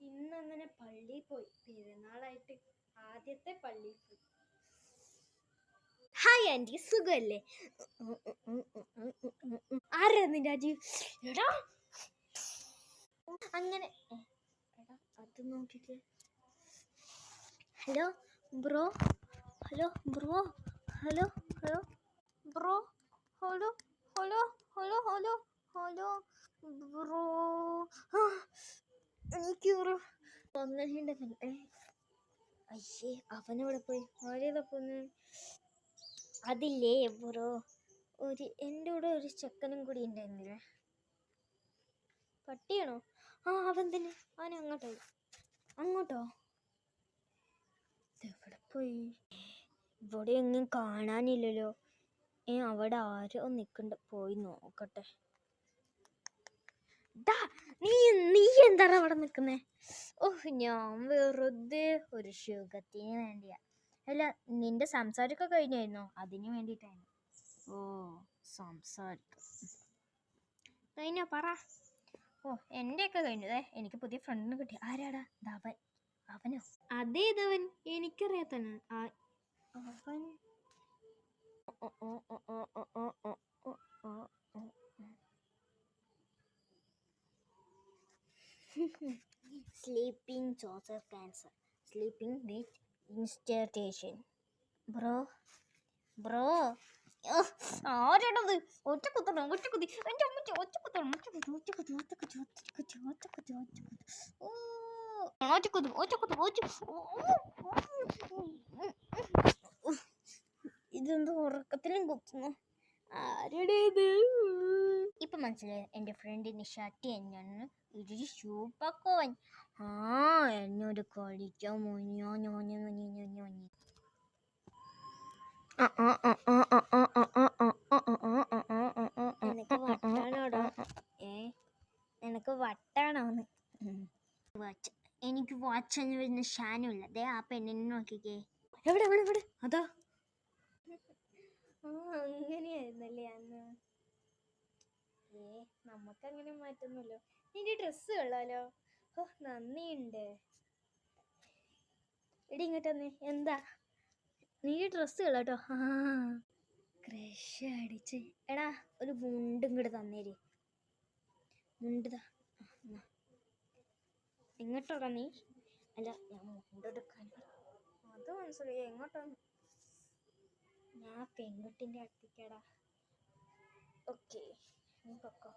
ഇന്നങ്ങനെ പള്ളിയിൽ പോയി. പെരുന്നാളായിട്ട് ആദ്യത്തെ പള്ളിയിൽ പോയി. ഹായ് ആൻറ്റി, സുഖല്ലേ? ആരാ നിന്റെ ആജി? എടാ അങ്ങനെ എടാ അത് നോക്കിക്കേ. Hello bro, hello bro, hello hello bro, hello hello hello hello hello bro. എനിക്ക് ബ്രോ അങ്ങനെയുണ്ട്. അയ്യേ, അവനെവിടെ പോയി? ആരേതാ പോന്ന്? അതില്ലേ ബ്രോ, എൻ്റെ കൂടെ ഒരു ചെക്കനും കൂടി ഉണ്ടായിരുന്നില്ലേ? പട്ടിയാണോ? അവൻ തന്നെ. അവൻ അങ്ങോട്ടോ? എവിടെ പോയി? ഇവിടെ എങ്ങും കാണാനില്ലല്ലോ. അവിടെ ആരോ നിക്കണ്ട്, പോയി നോക്കട്ടെ. നീ എന്താണ് അവിടെ നിക്കുന്നേ? ഞാൻ വെറുതെ ഒരു സുഖത്തിന് വേണ്ടിയാ. അല്ല, നിന്റെ സംസാരമൊക്കെ കഴിഞ്ഞായിരുന്നോ? അതിന് വേണ്ടിയിട്ടായിരുന്നു. സംസാരിക്കും കഴിഞ്ഞോ? പറ. എൻ്റെയൊക്കെ കഴിഞ്ഞതേ. എനിക്ക് പുതിയ ഫ്രണ്ടിനെ കിട്ടി. ആരാടാ? അവനോ? അതേതവൻ? എനിക്കറിയാത്തവൻ. അവൻ sleeping causes of cancer. Sleeping with instatation. Bro ആരാടത്? ഒറ്റക്കുത്തി. എൻ്റെ അമ്മ ഒറ്റക്കുത്തി. ഇതെന്ത് ഉറക്കത്തിലും കുത്തുന്നു? ആരുടേത്? ഇപ്പൊ മനസ്സിലായി, എൻ്റെ ഫ്രണ്ടിന്റെ ഷർട്ട് തന്നെയാണ്. ഇതൊരു സൂപ്പർക്കോൻ. എന്നോട് കളിക്കാൻ നിനക്ക് വട്ടാണോന്ന്? എനിക്ക് വാച്ചെന്ന് വരുന്ന ഷാനുമില്ല. ദേ ആ പെണ്ണിനെ നോക്കിക്കേ. എവിടെ? അതാ. അങ്ങനെയായിരുന്നല്ലേ അന്ന്? നമുക്കങ്ങനെ മാറ്റുന്നല്ലോ. നിന്റെ ഡ്രസ്സ് കൊള്ളാലോ. നന്ദിയുണ്ട്. എടി ഇങ്ങോട്ട് വന്നേ. എന്താ? നിന്റെ ഡ്രസ്സ് കൊള്ളാട്ടോ. ക്രഷ് അടിച്ച്. എടാ, ഒരു മുണ്ടും കൂടെ തന്നേര്. മുണ്ടതാ. എങ്ങോട്ടാ നീ? അല്ല, ഞാൻ മുണ്ടെടുക്കാൻ. അത് മനസ്സിലായി. എങ്ങോട്ടാണ്? ഞാൻ പെൺകുട്ടിൻ്റെ അടുത്തേക്കാടാ. ഓക്കെ, നീ പൊക്കോ.